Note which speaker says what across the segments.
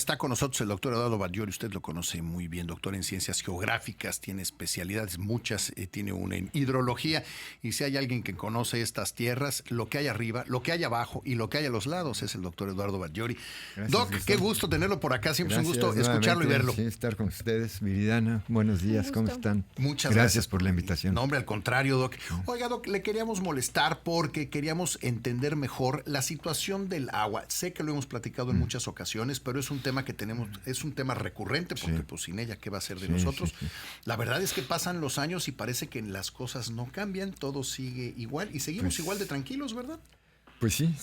Speaker 1: Está con nosotros el doctor Eduardo Batllori, usted lo conoce muy bien, doctor en ciencias geográficas, tiene especialidades muchas, tiene una en hidrología, y si hay alguien que conoce estas tierras, lo que hay arriba, lo que hay abajo y lo que hay a los lados es el doctor Eduardo Batllori.
Speaker 2: Gracias,
Speaker 1: Doc,
Speaker 2: Gastón.
Speaker 1: qué gusto tenerlo por acá, siempre es un gusto
Speaker 2: Gracias
Speaker 1: escucharlo y
Speaker 2: nuevamente,
Speaker 1: verlo.
Speaker 2: sí, estar con ustedes. Viridiana, buenos días, ¿cómo están?
Speaker 1: Muchas
Speaker 2: Gracias por la invitación.
Speaker 1: No, hombre, al contrario, Doc. Oiga, Doc, le queríamos molestar porque queríamos entender mejor la situación del agua. Sé que lo hemos platicado en muchas ocasiones, pero es un tema que tenemos, es un tema recurrente porque
Speaker 2: Sí.
Speaker 1: pues sin ella, ¿qué va a ser de
Speaker 2: Sí,
Speaker 1: nosotros?
Speaker 2: sí.
Speaker 1: La verdad es que pasan los años y parece que las cosas no cambian, todo sigue igual y seguimos
Speaker 2: Pues-
Speaker 1: igual de tranquilos, ¿verdad?
Speaker 2: Pues sí,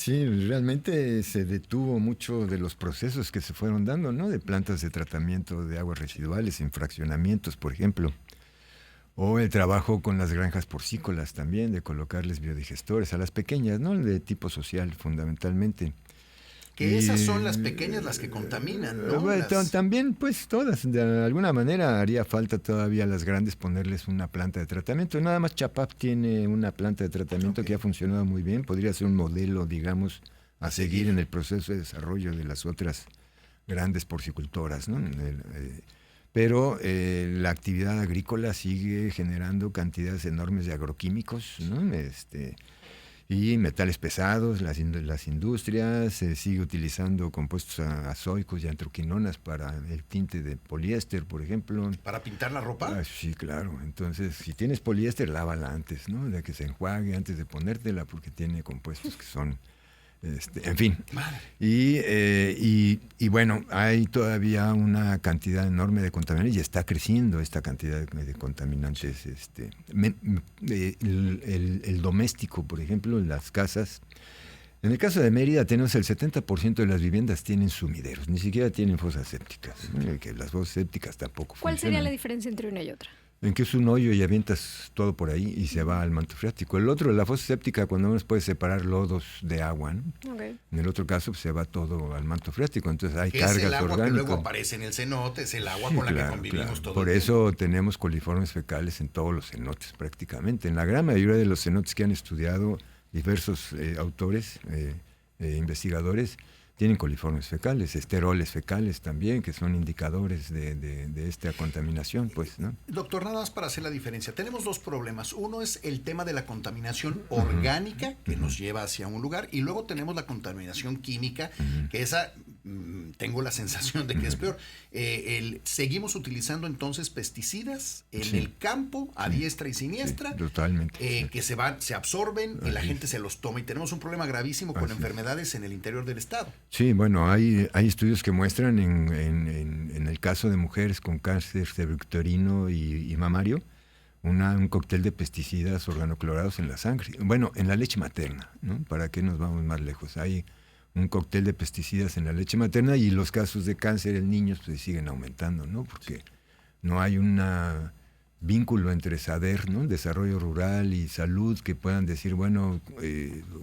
Speaker 2: realmente se detuvo mucho de los procesos que se fueron dando, ¿no? De plantas de tratamiento de aguas residuales, en fraccionamientos, por ejemplo. O el trabajo con las granjas porcícolas también, de colocarles biodigestores a las pequeñas, ¿no? De tipo social, fundamentalmente.
Speaker 1: Que esas son las pequeñas las que contaminan, ¿no?
Speaker 2: Bueno, también, pues todas, de alguna manera haría falta todavía a las grandes ponerles una planta de tratamiento. Nada más Chapap tiene una planta de tratamiento que ha funcionado muy bien. Podría ser un modelo, digamos, a seguir en el proceso de desarrollo de las otras grandes porcicultoras, ¿no? Pero la actividad agrícola sigue generando cantidades enormes de agroquímicos, ¿no? Y metales pesados, las industrias, se sigue utilizando compuestos azoicos y antroquinonas para el tinte de poliéster, por ejemplo.
Speaker 1: ¿Para pintar la ropa?
Speaker 2: Sí, claro. Entonces, si tienes poliéster, lávala antes, ¿no? De que se enjuague antes de ponértela, porque tiene compuestos que son... en fin. Y bueno, hay todavía una cantidad enorme de contaminantes y está creciendo esta cantidad de contaminantes. El doméstico, por ejemplo, en las casas. En el caso de Mérida tenemos el 70% de las viviendas tienen sumideros, ni siquiera tienen fosas sépticas. Que las fosas sépticas tampoco
Speaker 3: ¿Cuál
Speaker 2: funcionan.
Speaker 3: sería la diferencia entre una y otra?
Speaker 2: En que es un hoyo y avientas todo por ahí y se va al manto freático. El otro, la fosa séptica, cuando menos puede separar lodos de agua, ¿no?
Speaker 3: Okay.
Speaker 2: En el otro caso, pues, se va todo al manto freático. Entonces hay
Speaker 1: Que
Speaker 2: cargas
Speaker 1: es el agua
Speaker 2: orgánicas.
Speaker 1: que luego aparece en el cenote, es el agua con la que convivimos todos.
Speaker 2: Por eso tenemos coliformes fecales en todos los cenotes prácticamente. En la gran mayoría de los cenotes que han estudiado diversos autores, investigadores, tienen coliformes fecales, esteroles fecales también, que son indicadores de esta contaminación, pues, ¿no?
Speaker 1: Doctor, nada más para hacer la diferencia. Tenemos dos problemas. Uno es el tema de la contaminación orgánica, que nos lleva hacia un lugar, y luego tenemos la contaminación química, que esa tengo la sensación de que es peor. Seguimos utilizando entonces pesticidas en el campo, a diestra y siniestra,
Speaker 2: totalmente.
Speaker 1: que se absorben y la gente se los toma, y tenemos un problema gravísimo con enfermedades en el interior del estado.
Speaker 2: Sí, bueno, hay estudios que muestran en el caso de mujeres con cáncer cervicouterino y mamario, un cóctel de pesticidas organoclorados en la sangre. Bueno, en la leche materna, ¿no? ¿Para qué nos vamos más lejos? Hay un cóctel de pesticidas en la leche materna y los casos de cáncer en niños pues siguen aumentando, ¿no? Porque no hay un vínculo entre SADER, ¿no? Desarrollo rural y salud, que puedan decir, bueno,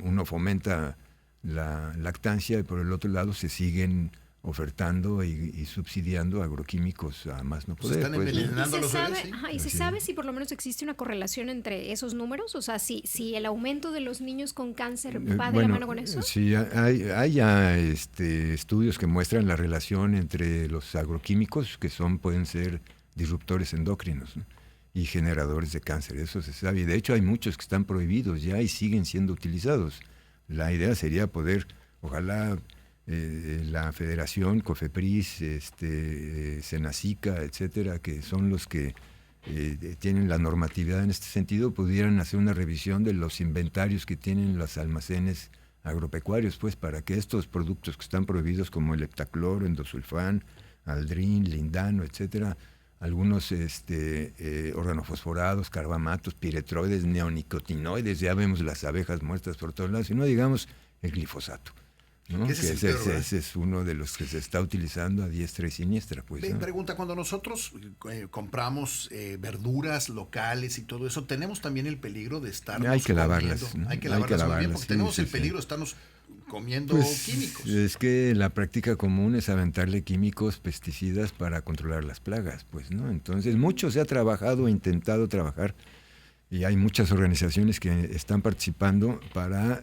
Speaker 2: uno fomenta la lactancia y por el otro lado se siguen ofertando y subsidiando agroquímicos a más no poder.
Speaker 1: Se están envenenando
Speaker 3: ¿Y
Speaker 1: los
Speaker 3: se
Speaker 1: bebés,
Speaker 3: sabe,
Speaker 1: ¿sí?
Speaker 3: y se sabe si por lo menos existe una correlación entre esos números? O sea, si el aumento de los niños con cáncer va de la mano con eso.
Speaker 2: Sí, hay ya estudios que muestran la relación entre los agroquímicos, que pueden ser disruptores endocrinos, ¿no? Y generadores de cáncer. Eso se sabe. Y de hecho hay muchos que están prohibidos ya y siguen siendo utilizados. La idea sería poder, ojalá, la Federación, COFEPRIS, Senacica, etcétera, que son los que tienen la normatividad en este sentido, pudieran hacer una revisión de los inventarios que tienen los almacenes agropecuarios, pues, para que estos productos que están prohibidos, como el heptacloro, endosulfán, aldrin, lindano, etcétera, algunos organofosforados, carbamatos, piretroides, neonicotinoides, ya vemos las abejas muertas por todos lados, y no digamos el glifosato, ¿no? Ese es uno de los que se está utilizando a diestra y siniestra. Pues, ¿no?
Speaker 1: Pregunta, cuando nosotros compramos verduras locales y todo eso, tenemos también el peligro de estar
Speaker 2: hay que lavarlas, ¿no?
Speaker 1: Hay que lavarlas muy bien, porque
Speaker 2: sí,
Speaker 1: tenemos el
Speaker 2: sí.
Speaker 1: peligro de estarnos comiendo químicos.
Speaker 2: Es que la práctica común es aventarle químicos, pesticidas para controlar las plagas, pues, ¿no? Entonces, mucho se ha trabajado, intentado trabajar, y hay muchas organizaciones que están participando para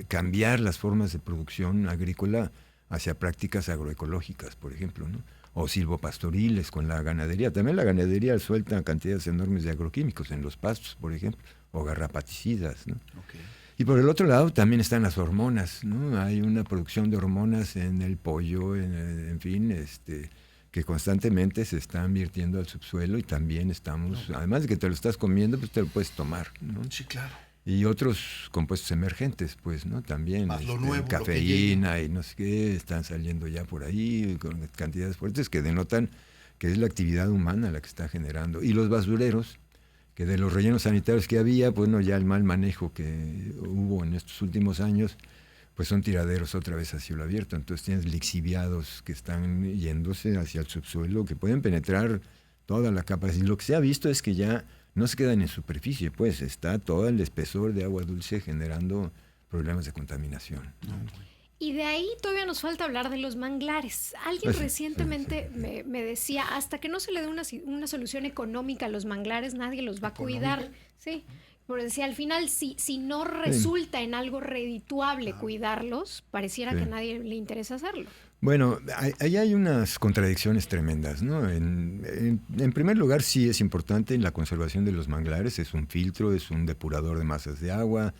Speaker 2: cambiar las formas de producción agrícola hacia prácticas agroecológicas, por ejemplo, ¿no? O silvopastoriles con la ganadería. También la ganadería suelta cantidades enormes de agroquímicos en los pastos, por ejemplo, o garrapaticidas, ¿no?
Speaker 1: Okay.
Speaker 2: Y por el otro lado también están las hormonas, ¿no? Hay una producción de hormonas en el pollo, en fin, que constantemente se están virtiendo al subsuelo y también estamos, además de que te lo estás comiendo, pues te lo puedes tomar, ¿no?
Speaker 1: Sí, claro.
Speaker 2: Y otros compuestos emergentes, pues, ¿no? También
Speaker 1: Más lo nuevo,
Speaker 2: cafeína y no sé qué, están saliendo ya por ahí con cantidades fuertes que denotan que es la actividad humana la que está generando. Y los basureros, que de los rellenos sanitarios que había, pues no, ya el mal manejo que hubo en estos últimos años, pues son tiraderos otra vez a cielo abierto. Entonces tienes lixiviados que están yéndose hacia el subsuelo, que pueden penetrar toda la capa. Y lo que se ha visto es que ya no se quedan en superficie, pues está todo el espesor de agua dulce generando problemas de contaminación.
Speaker 3: Y de ahí todavía nos falta hablar de los manglares. Alguien recientemente me decía, hasta que no se le dé una solución económica a los manglares, nadie los va a cuidar. Sí, porque decía, al final, si no resulta en algo redituable cuidarlos, pareciera que a nadie le interesa hacerlo.
Speaker 2: Bueno, ahí hay unas contradicciones tremendas, ¿no? En primer lugar, sí es importante la conservación de los manglares, es un filtro, es un depurador de masas de agua,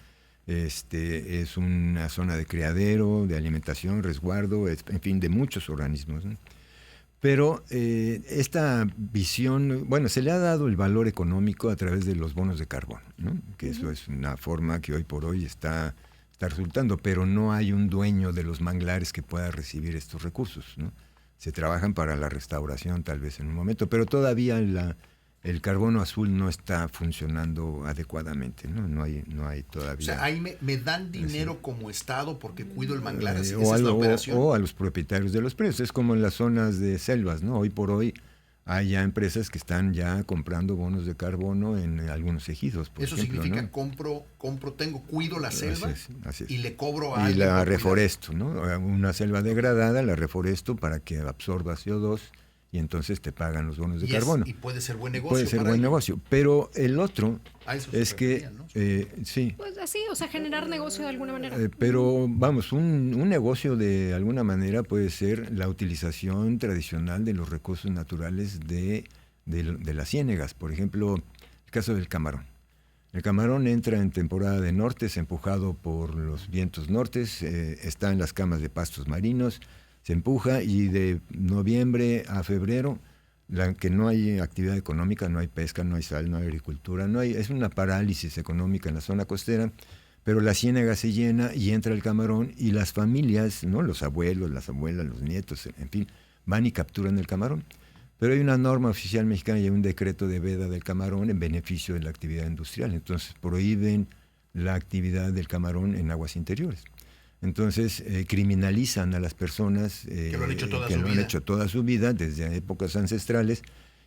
Speaker 2: es una zona de criadero, de alimentación, resguardo, en fin, de muchos organismos, ¿no? Pero esta visión, bueno, se le ha dado el valor económico a través de los bonos de carbono, ¿no? Que eso es una forma que hoy por hoy está resultando, pero no hay un dueño de los manglares que pueda recibir estos recursos, ¿no? Se trabajan para la restauración tal vez en un momento, pero todavía el carbono azul no está funcionando adecuadamente, ¿no? No hay todavía.
Speaker 1: O sea, ahí me dan dinero como Estado porque cuido el manglar, así
Speaker 2: o,
Speaker 1: es la operación.
Speaker 2: O a los propietarios de los predios. Es como en las zonas de selvas, ¿no? Hoy por hoy hay ya empresas que están ya comprando bonos de carbono en algunos ejidos, por
Speaker 1: Eso
Speaker 2: ejemplo,
Speaker 1: significa,
Speaker 2: ¿no?
Speaker 1: cuido la selva
Speaker 2: así es.
Speaker 1: Y le cobro a
Speaker 2: y
Speaker 1: alguien.
Speaker 2: la reforesto, ¿no? Una selva degradada la reforesto para que absorba CO2 y entonces te pagan los bonos de carbono.
Speaker 1: Y puede ser buen negocio.
Speaker 2: Puede ser buen negocio, pero el otro es que,
Speaker 1: ¿no?
Speaker 2: sí.
Speaker 3: Pues así, o sea, generar negocio de alguna manera.
Speaker 2: Pero vamos, un negocio de alguna manera puede ser la utilización tradicional de los recursos naturales de las ciénegas. Por ejemplo, el caso del camarón. El camarón entra en temporada de nortes, empujado por los vientos nortes, está en las camas de pastos marinos, se empuja y de noviembre a febrero, que no hay actividad económica, no hay pesca, no hay sal, no hay agricultura, es una parálisis económica en la zona costera, pero la ciénaga se llena y entra el camarón y las familias, ¿no? Los abuelos, las abuelas, los nietos, en fin, van y capturan el camarón. Pero hay una norma oficial mexicana y hay un decreto de veda del camarón en beneficio de la actividad industrial, entonces prohíben la actividad del camarón en aguas interiores. Entonces criminalizan a las personas
Speaker 1: que lo han
Speaker 2: hecho toda su vida desde épocas ancestrales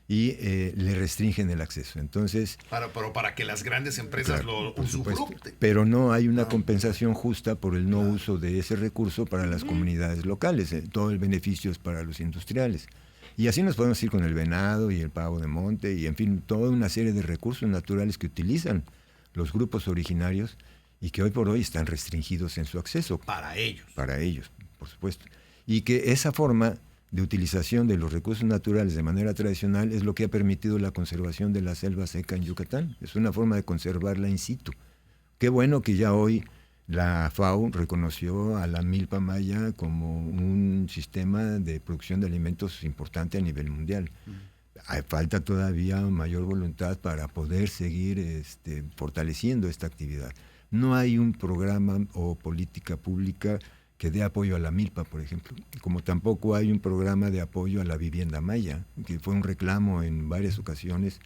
Speaker 2: y le restringen el acceso. Entonces,
Speaker 1: pero para que las grandes empresas lo usufructen.
Speaker 2: Pero no hay una compensación justa por el no uso de ese recurso para las comunidades locales. Todo el beneficio es para los industriales. Y así nos podemos ir con el venado y el pavo de monte y en fin, toda una serie de recursos naturales que utilizan los grupos originarios y que hoy por hoy están restringidos en su acceso.
Speaker 1: Para ellos.
Speaker 2: Para ellos, por supuesto. Y que esa forma de utilización de los recursos naturales de manera tradicional es lo que ha permitido la conservación de la selva seca en Yucatán. Es una forma de conservarla in situ. Qué bueno que ya hoy la FAO reconoció a la milpa maya como un sistema de producción de alimentos importante a nivel mundial. Falta todavía mayor voluntad para poder seguir fortaleciendo esta actividad. No hay un programa o política pública que dé apoyo a la milpa, por ejemplo, como tampoco hay un programa de apoyo a la vivienda maya, que fue un reclamo en varias ocasiones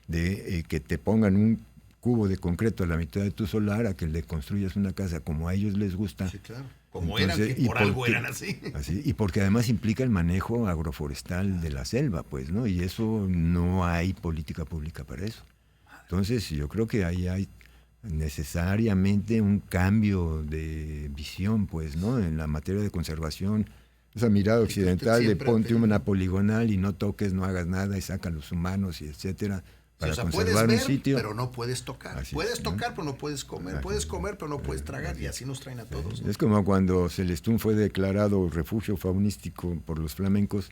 Speaker 2: de que te pongan un cubo de concreto a la mitad de tu solar a que le construyas una casa como a ellos les gusta.
Speaker 1: Sí, claro. Como entonces, eran, que por algo eran así.
Speaker 2: Y porque además implica el manejo agroforestal de la selva, pues, ¿no? Y eso no hay política pública para eso. Entonces, yo creo que ahí hay necesariamente un cambio de visión, pues, ¿no? En la materia de conservación, esa mirada occidental de ponte una poligonal y no toques, no hagas nada y saca a los humanos y etcétera, para
Speaker 1: o sea,
Speaker 2: conservar
Speaker 1: puedes ver,
Speaker 2: un sitio.
Speaker 1: pero no puedes tocar.
Speaker 2: Así
Speaker 1: Puedes
Speaker 2: es,
Speaker 1: tocar, pero no puedes comer. Puedes comer, pero no puedes tragar. Y así nos traen a todos, ¿no?
Speaker 2: Es como cuando Celestún fue declarado refugio faunístico por los flamencos.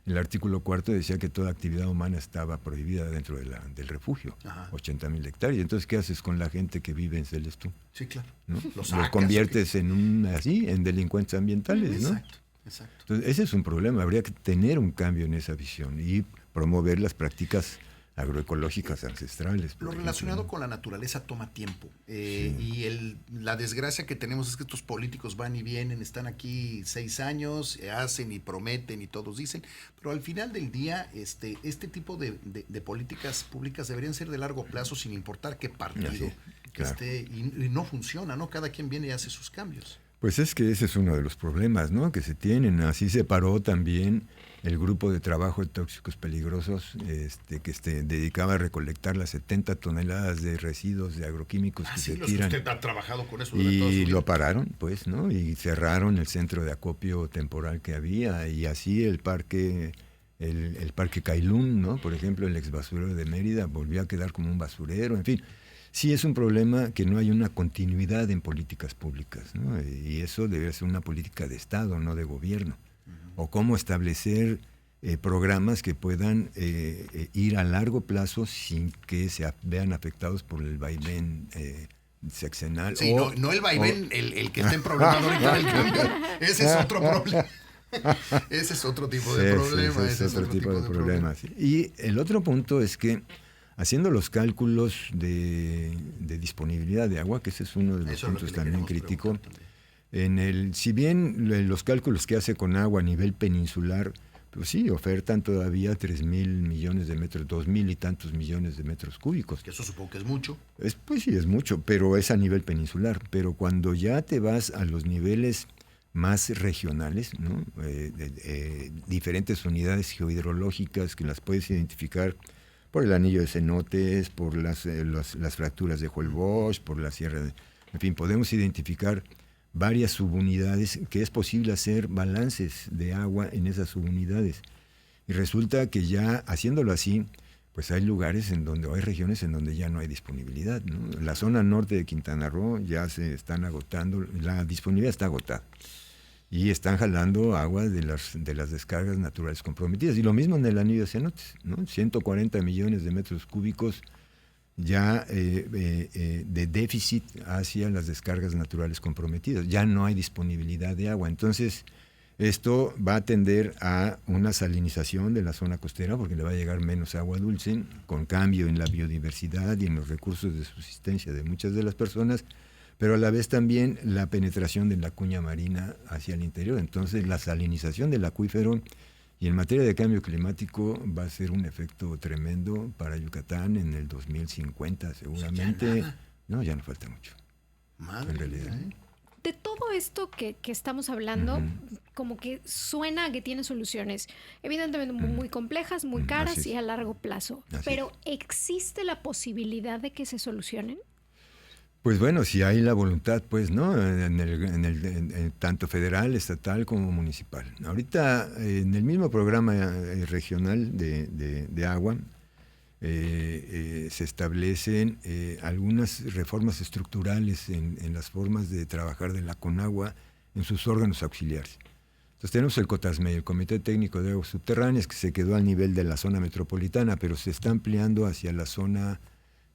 Speaker 2: El artículo 4 decía que toda actividad humana estaba prohibida dentro del refugio, 80,000 hectáreas. Entonces, ¿qué haces con la gente que vive en Celestún?
Speaker 1: Sí, claro.
Speaker 2: ¿No?
Speaker 1: Los
Speaker 2: Los conviertes en delincuentes ambientales, ¿no?
Speaker 1: Exacto.
Speaker 2: Entonces, ese es un problema. Habría que tener un cambio en esa visión y promover las prácticas agroecológicas ancestrales.
Speaker 1: Lo relacionado con la naturaleza toma tiempo. Y la desgracia que tenemos es que estos políticos van y vienen, están aquí 6 años, hacen y prometen y todos dicen, pero al final del día este tipo de políticas públicas deberían ser de largo plazo sin importar qué partido esté, y no funciona, ¿no? Cada quien viene y hace sus cambios.
Speaker 2: Pues es que ese es uno de los problemas, ¿no?, que se tienen. Así se paró también el grupo de trabajo de tóxicos peligrosos que dedicaba a recolectar las 70 toneladas de residuos de agroquímicos que se tiran.
Speaker 1: Usted ha trabajado con eso.
Speaker 2: Y lo pararon, pues, ¿no? Y cerraron el centro de acopio temporal que había, y así el parque Cailún, ¿no? Por ejemplo, el exbasurero de Mérida volvió a quedar como un basurero, en fin. Sí es un problema que no hay una continuidad en políticas públicas, ¿no? Y eso debe ser una política de Estado, no de gobierno. O cómo establecer programas que puedan ir a largo plazo sin que se vean afectados por el vaivén sexenal.
Speaker 1: Sí, no el vaivén, el que está en problemado ahorita del cambio. Ese es otro problema. Ese es otro tipo de problema.
Speaker 2: Ese es otro tipo de problema. Sí. Y el otro punto es que, haciendo los cálculos de disponibilidad de agua, que ese es uno de los puntos también crítico, si bien los cálculos que hace con agua a nivel peninsular, pues sí, ofertan todavía 3,000 millones de metros, 2,000 y tantos millones de metros cúbicos.
Speaker 1: Que eso supongo que es mucho.
Speaker 2: Pues sí, es mucho, pero es a nivel peninsular. Pero cuando ya te vas a los niveles más regionales, ¿no? Diferentes unidades geohidrológicas que las puedes identificar por el anillo de cenotes, por las fracturas de Holbox, por la sierra de... En fin, podemos identificar varias subunidades que es posible hacer balances de agua en esas subunidades. Y resulta que ya haciéndolo así, pues hay lugares hay regiones en donde ya no hay disponibilidad, ¿no? La zona norte de Quintana Roo ya se están agotando, la disponibilidad está agotada. Y están jalando agua de las descargas naturales comprometidas. Y lo mismo en el anillo de cenotes, ¿no? 140 millones de metros cúbicos ya de déficit hacia las descargas naturales comprometidas. Ya no hay disponibilidad de agua. Entonces, esto va a tender a una salinización de la zona costera, porque le va a llegar menos agua dulce, con cambio en la biodiversidad y en los recursos de subsistencia de muchas de las personas, pero a la vez también la penetración de la cuña marina hacia el interior. Entonces, la salinización del acuífero, y en materia de cambio climático, va a ser un efecto tremendo para Yucatán en el 2050 seguramente. Ya no falta mucho.
Speaker 1: Madre
Speaker 2: en realidad.
Speaker 3: De todo esto que estamos hablando, como que suena a que tiene soluciones, evidentemente muy complejas, muy caras y a largo plazo. Pero ¿existe la posibilidad de que se solucionen?
Speaker 2: Pues bueno, si hay la voluntad, pues, ¿no? Tanto federal, estatal como municipal. Ahorita, en el mismo programa regional de agua, se establecen algunas reformas estructurales en las formas de trabajar de la Conagua en sus órganos auxiliares. Entonces tenemos el COTASME, el Comité Técnico de Aguas Subterráneas, que se quedó al nivel de la zona metropolitana, pero se está ampliando hacia la zona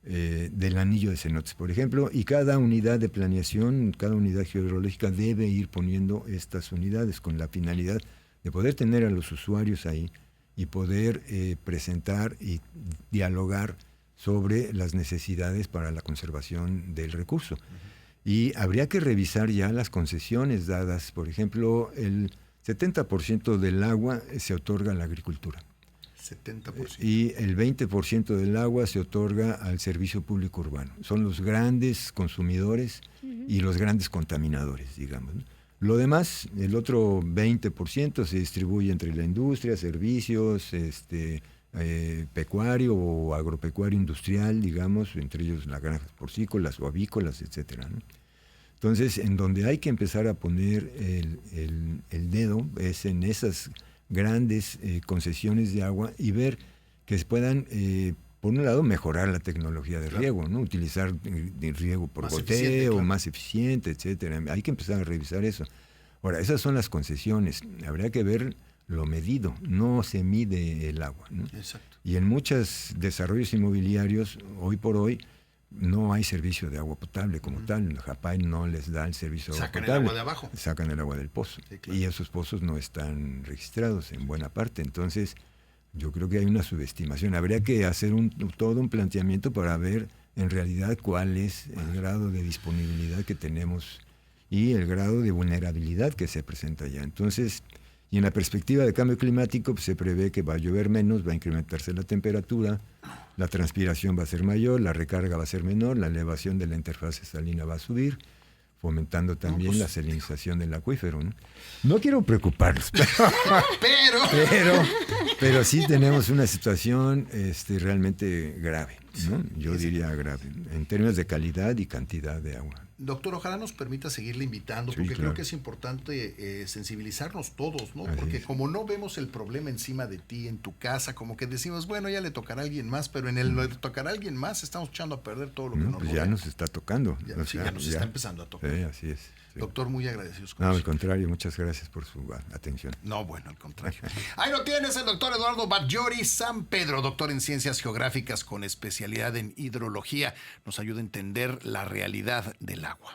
Speaker 2: del anillo de cenotes, por ejemplo, y cada unidad de planeación, cada unidad geohidrológica debe ir poniendo estas unidades con la finalidad de poder tener a los usuarios ahí y poder presentar y dialogar sobre las necesidades para la conservación del recurso. Y habría que revisar ya las concesiones dadas. Por ejemplo, el 70% del agua se otorga a la agricultura.
Speaker 1: 70%.
Speaker 2: Y el 20% del agua se otorga al servicio público urbano. Son los grandes consumidores y los grandes contaminadores, digamos, ¿no? Lo demás, el otro 20% se distribuye entre la industria, servicios, pecuario o agropecuario industrial, digamos, entre ellos las granjas porcícolas o avícolas, etcétera, ¿no? Entonces, en donde hay que empezar a poner el dedo es en esas grandes concesiones de agua y ver que se puedan por un lado, mejorar la tecnología de riego, ¿no? Utilizar el riego por
Speaker 1: Más
Speaker 2: goteo,
Speaker 1: eficiente, claro.
Speaker 2: más eficiente, etcétera. Hay que empezar a revisar eso. Ahora, esas son las concesiones. Habría que ver lo medido. No se mide el agua, ¿no?
Speaker 1: Exacto.
Speaker 2: Y en muchos desarrollos inmobiliarios, hoy por hoy, no hay servicio de agua potable como tal. En Japón no les da el servicio de agua
Speaker 1: Sacan el
Speaker 2: potable.
Speaker 1: agua de abajo.
Speaker 2: Sacan el agua del pozo.
Speaker 1: Sí, claro.
Speaker 2: Y esos pozos no están registrados en buena parte. Entonces, yo creo que hay una subestimación. Habría que hacer todo un planteamiento para ver en realidad cuál es el grado de disponibilidad que tenemos y el grado de vulnerabilidad que se presenta ya. Entonces, y en la perspectiva de cambio climático, pues, se prevé que va a llover menos, va a incrementarse la temperatura, la transpiración va a ser mayor, la recarga va a ser menor, la elevación de la interfase salina va a subir, fomentando también la salinización del acuífero, ¿no? No quiero preocuparlos, pero sí tenemos una situación realmente grave, ¿no? Yo diría grave, en términos de calidad y cantidad de agua.
Speaker 1: Doctor, ojalá nos permita seguirle invitando,
Speaker 2: Sí,
Speaker 1: porque
Speaker 2: claro.
Speaker 1: creo que es importante sensibilizarnos todos, ¿no?
Speaker 2: Así
Speaker 1: Porque
Speaker 2: es.
Speaker 1: como no vemos el problema encima de ti, en tu casa, como que decimos, bueno, ya le tocará a alguien más, pero en el le tocará a alguien más estamos echando a perder todo lo que
Speaker 2: No,
Speaker 1: nos
Speaker 2: pues
Speaker 1: rodea.
Speaker 2: ya nos está tocando.
Speaker 1: Ya,
Speaker 2: O
Speaker 1: sí,
Speaker 2: sea,
Speaker 1: ya nos está empezando a tocar.
Speaker 2: Así es. Sí.
Speaker 1: Doctor, muy agradecidos con
Speaker 2: No, al
Speaker 1: nosotros.
Speaker 2: contrario, muchas gracias por su atención.
Speaker 1: No, bueno, al contrario. Ahí lo tienes, el doctor Eduardo Batllori San Pedro, doctor en Ciencias Geográficas con especialidad en hidrología. Nos ayuda a entender la realidad del agua.